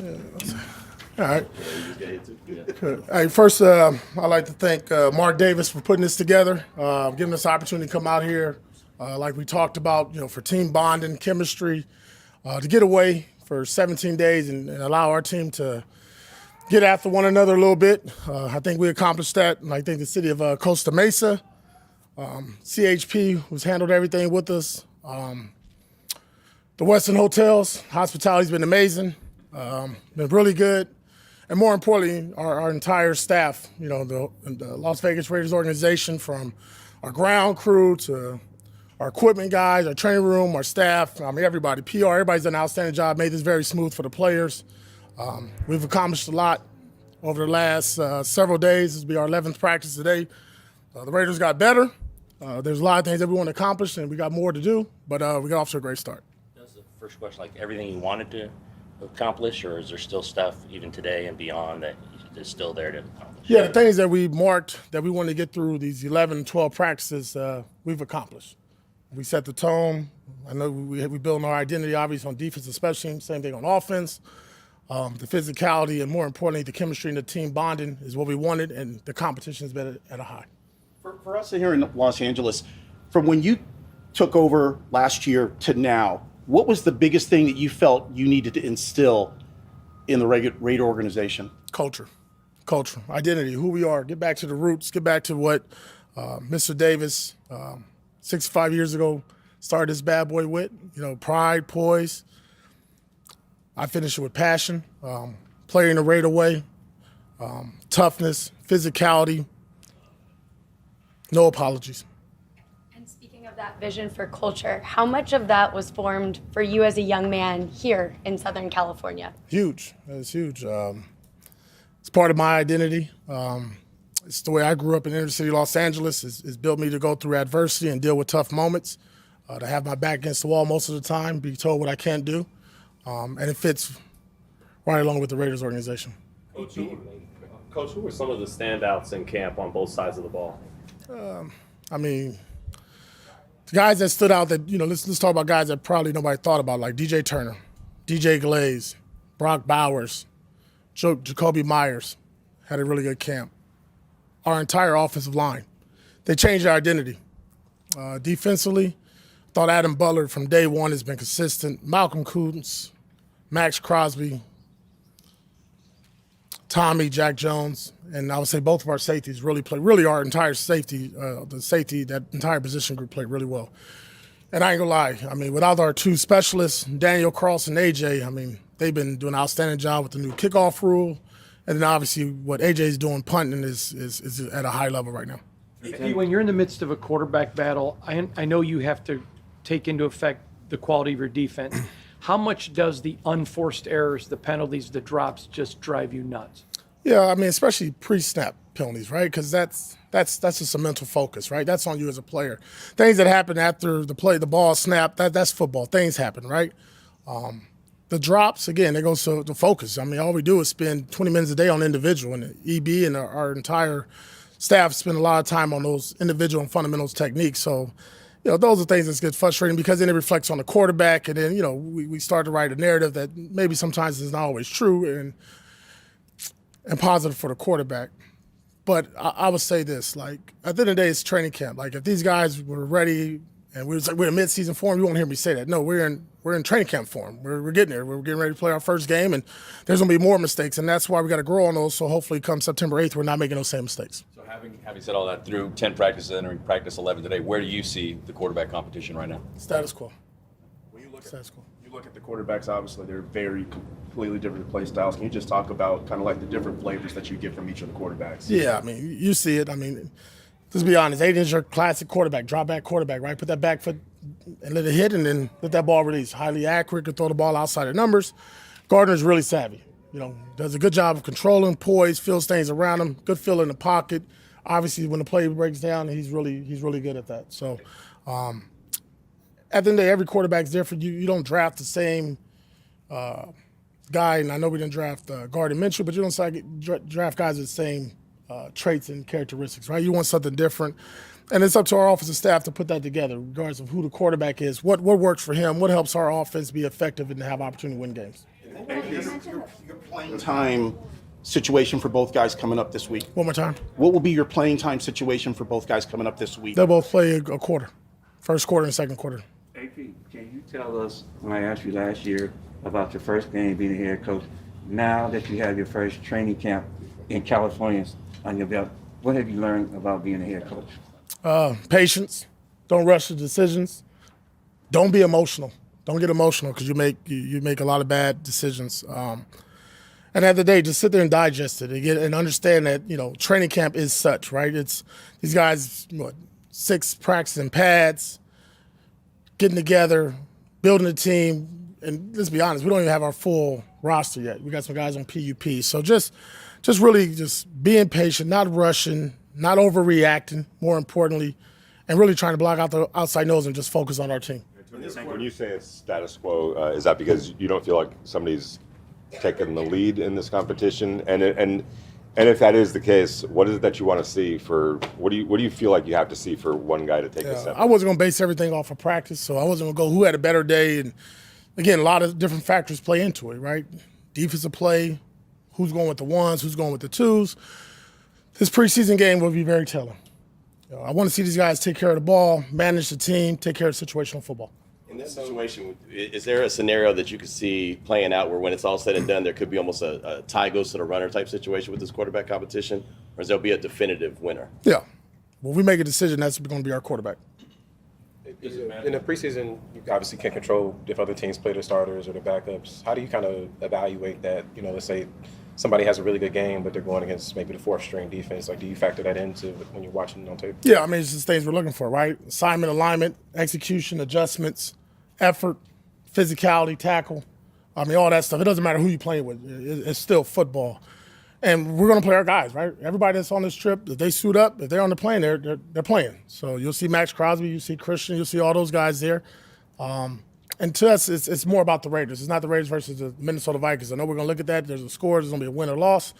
All right. Hey, first, I'd like to thank Mark Davis for putting this together, giving us the opportunity to come out here, like we talked about, for team bonding, chemistry, to get away for 17 days and allow our team to get after one another a little bit. I think we accomplished that, and I think the city of Costa Mesa, CHP, who's handled everything with us. The Westin Hotels, hospitality's been amazing, been really good. And more importantly, our entire staff, the Las Vegas Raiders organization, from our ground crew to our equipment guys, our training room, our staff, everybody, PR, everybody's done an outstanding job, made this very smooth for the players. We've accomplished a lot over the last several days. This will be our 11th practice today. The Raiders got better. There's a lot of things that we want to accomplish, and we got more to do, but we got off to a great start. That's the first question, like everything you wanted to accomplish, or is there still stuff even today and beyond that is still there to accomplish? Yeah, the things that we marked that we wanted to get through these 11, 12 practices, we've accomplished. We set the tone. I know we build our identity, obviously, on defense and special teams, same thing on offense. The physicality and, more importantly, the chemistry and the team bonding is what we wanted, and the competition has been at a high. For us here in Los Angeles, from when you took over last year to now, what was the biggest thing that you felt you needed to instill in the Raider organization? Culture, identity, who we are. Get back to the roots. Get back to what Mr. Davis, 65 years ago, started this bad boy with. Pride, poise. I finished it with passion, playing the Raider way, toughness, physicality, no apologies. That vision for culture, how much of that was formed for you as a young man here in Southern California? Huge. It's huge. It's part of my identity. It's the way I grew up in inner city Los Angeles. It's built me to go through adversity and deal with tough moments, to have my back against the wall most of the time, be told what I can't do. And it fits right along with the Raiders organization. Coach, who were some of the standouts in camp on both sides of the ball? The guys that stood out that, let's talk about guys that probably nobody thought about, like DJ Turner, DJ Glaze, Brock Bowers, Jacoby Myers had a really good camp. Our entire offensive line, they changed their identity. Defensively, thought Adam Butler from day one has been consistent. Malcolm Kuntz, Max Crosby, Tommy, Jack Jones, and I would say both of our safeties really our entire safety, that entire position group played really well. And I ain't gonna lie, without our two specialists, Daniel Cross and AJ, they've been doing an outstanding job with the new kickoff rule. And then obviously what AJ's doing punting is at a high level right now. When you're in the midst of a quarterback battle, I know you have to take into effect the quality of your defense. How much does the unforced errors, the penalties, the drops just drive you nuts? Yeah, especially pre-snap penalties, right? Because that's just a mental focus, right? That's on you as a player. Things that happen after the ball snapped, that's football. Things happen, right? The drops, again, it goes to the focus. All we do is spend 20 minutes a day on individual, and EB and our entire staff spend a lot of time on those individual and fundamentals techniques. So, those are things that get frustrating because then it reflects on the quarterback, and then, we start to write a narrative that maybe sometimes is not always true and positive for the quarterback. But I would say this, at the end of the day, it's training camp. If these guys were ready and we're in mid-season form, you won't hear me say that. No, we're in training camp form. We're getting there. We're getting ready to play our first game, and there's going to be more mistakes, and that's why we got to grow on those, so hopefully come September 8th, we're not making those same mistakes. So having said all that, through 10 practices, entering practice 11 today, where do you see the quarterback competition right now? Status quo. When you look at the quarterbacks, obviously they're very completely different play styles. Can you just talk about kind of like the different flavors that you get from each of the quarterbacks? Yeah, you see it. Let's be honest, Aiden's your classic quarterback, drop back quarterback, right? Put that back foot and let it hit and then let that ball release. Highly accurate, can throw the ball outside of numbers. Gardner's really savvy. Does a good job of controlling, poise, feels things around him, good feel in the pocket. Obviously, when the play breaks down, he's really good at that. So, at the end of the day, every quarterback's different. You don't draft the same guy, and I know we didn't draft Gardner Minshew, but you don't draft guys with the same traits and characteristics, right? You want something different. And it's up to our offensive staff to put that together, regardless of who the quarterback is, what works for him, what helps our offense be effective and have opportunity to win games. Time situation for both guys coming up this week. One more time. What will be your playing time situation for both guys coming up this week? They'll both play a quarter, first quarter and second quarter. AP, can you tell us, when I asked you last year about your first game being a head coach, now that you have your first training camp in California on your belt, what have you learned about being a head coach? Patience. Don't rush the decisions. Don't be emotional. Don't get emotional because you make a lot of bad decisions. And at the end of the day, just sit there and digest it and understand that, training camp is such, right? It's these guys, 6 practicing pads, getting together, building a team. And let's be honest, we don't even have our full roster yet. We got some guys on PUP. So just really being patient, not rushing, not overreacting, more importantly, and really trying to block out the outside nose and just focus on our team. When you say it's status quo, is that because you don't feel like somebody's taking the lead in this competition? And if that is the case, what is it that you want to see for? What do you feel like you have to see for one guy to take a step? I wasn't going to base everything off of practice, so I wasn't going to go who had a better day. And again, a lot of different factors play into it, right? Defensive play, who's going with the ones, who's going with the twos. This preseason game will be very telling. I want to see these guys take care of the ball, manage the team, take care of situational football. In this situation, is there a scenario that you could see playing out where when it's all said and done, there could be almost a tie goes to the runner type situation with this quarterback competition? Or is there be a definitive winner? Yeah. When we make a decision, that's going to be our quarterback. In the preseason, you obviously can't control if other teams play their starters or their backups. How do you kind of evaluate that? Let's say somebody has a really good game, but they're going against maybe the 4th string defense. Like, do you factor that into when you're watching on tape? Yeah, it's just things we're looking for, right? Assignment, alignment, execution, adjustments, effort, physicality, tackle. All that stuff. It doesn't matter who you're playing with. It's still football. And we're going to play our guys, right? Everybody that's on this trip, if they suit up, if they're on the plane, they're playing. So you'll see Max Crosby, you'll see Christian, you'll see all those guys there. And to us, it's more about the Raiders. It's not the Raiders versus the Minnesota Vikings. I know we're going to look at that. There's a score. There's going to be a win or loss.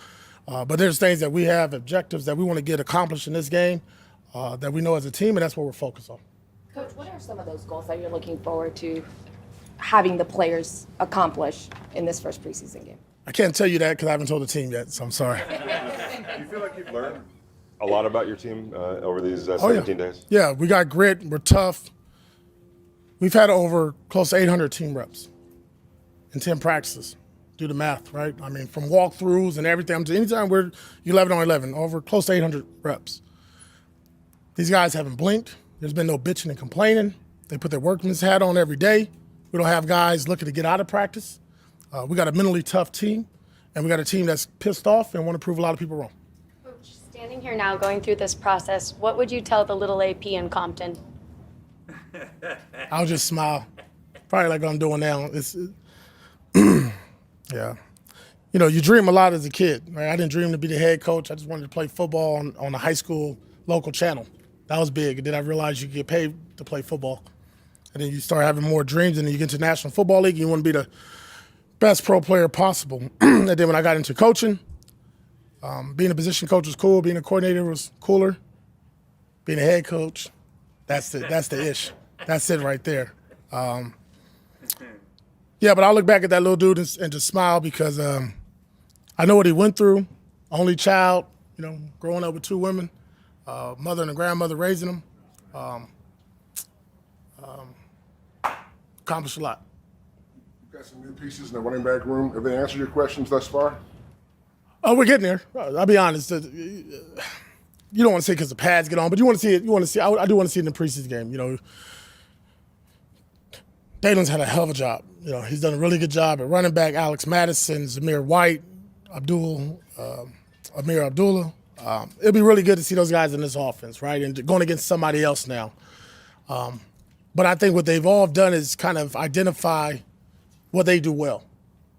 But there's things that we have, objectives that we want to get accomplished in this game that we know as a team, and that's what we're focused on. Coach, what are some of those goals that you're looking forward to having the players accomplish in this first preseason game? I can't tell you that because I haven't told the team yet, so I'm sorry. Do you feel like you've learned a lot about your team over these 17 days? Yeah, we got grit. We're tough. We've had over close to 800 team reps in 10 practices. Do the math, right? From walkthroughs and everything. Anytime we're 11 on 11, over close to 800 reps. These guys haven't blinked. There's been no bitching and complaining. They put their workman's hat on every day. We don't have guys looking to get out of practice. We got a mentally tough team, and we got a team that's pissed off and want to prove a lot of people wrong. Coach, standing here now, going through this process, what would you tell the little AP in Compton? I'll just smile, probably like I'm doing now. Yeah. You dream a lot as a kid, right? I didn't dream to be the head coach. I just wanted to play football on a high school local channel. That was big. And then I realized you could get paid to play football. And then you start having more dreams, and then you get to the National Football League, and you want to be the best pro player possible. And then when I got into coaching, being a position coach was cool. Being a coordinator was cooler. Being a head coach, that's the ish. That's it right there. Yeah, but I look back at that little dude and just smile because I know what he went through. Only child, growing up with 2 women, mother and a grandmother raising him. Accomplished a lot. You've got some new pieces in the running back room. Have they answered your questions thus far? Oh, we're getting there. I'll be honest. You don't want to see it because the pads get on, but you want to see it. I do want to see it in the preseason game. Dalen's had a hell of a job. He's done a really good job at running back. Alex Madison, Zamir White, Amir Abdullah. It'll be really good to see those guys in this offense, right? And going against somebody else now. But I think what they've all done is kind of identify what they do well.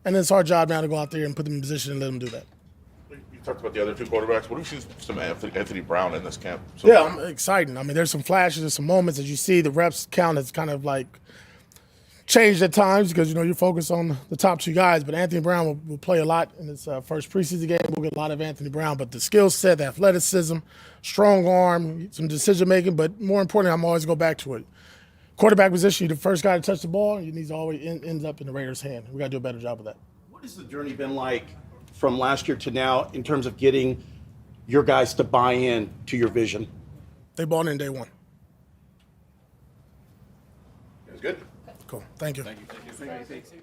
And it's our job now to go out there and put them in position and let them do that. You talked about the other 2 quarterbacks. What do you see some Anthony Brown in this camp? Yeah, I'm excited. There's some flashes, there's some moments as you see the reps count has kind of like changed at times because, you're focused on the top 2 guys. But Anthony Brown will play a lot in this first preseason game. We'll get a lot of Anthony Brown. But the skill set, the athleticism, strong arm, some decision-making. But more importantly, I'm always go back to it. Quarterback position, you're the first guy to touch the ball, and it always ends up in the Raiders' hand. We got to do a better job of that. What has the journey been like from last year to now in terms of getting your guys to buy in to your vision? They bought in day one. It was good. Cool. Thank you. Thank you. Thank you.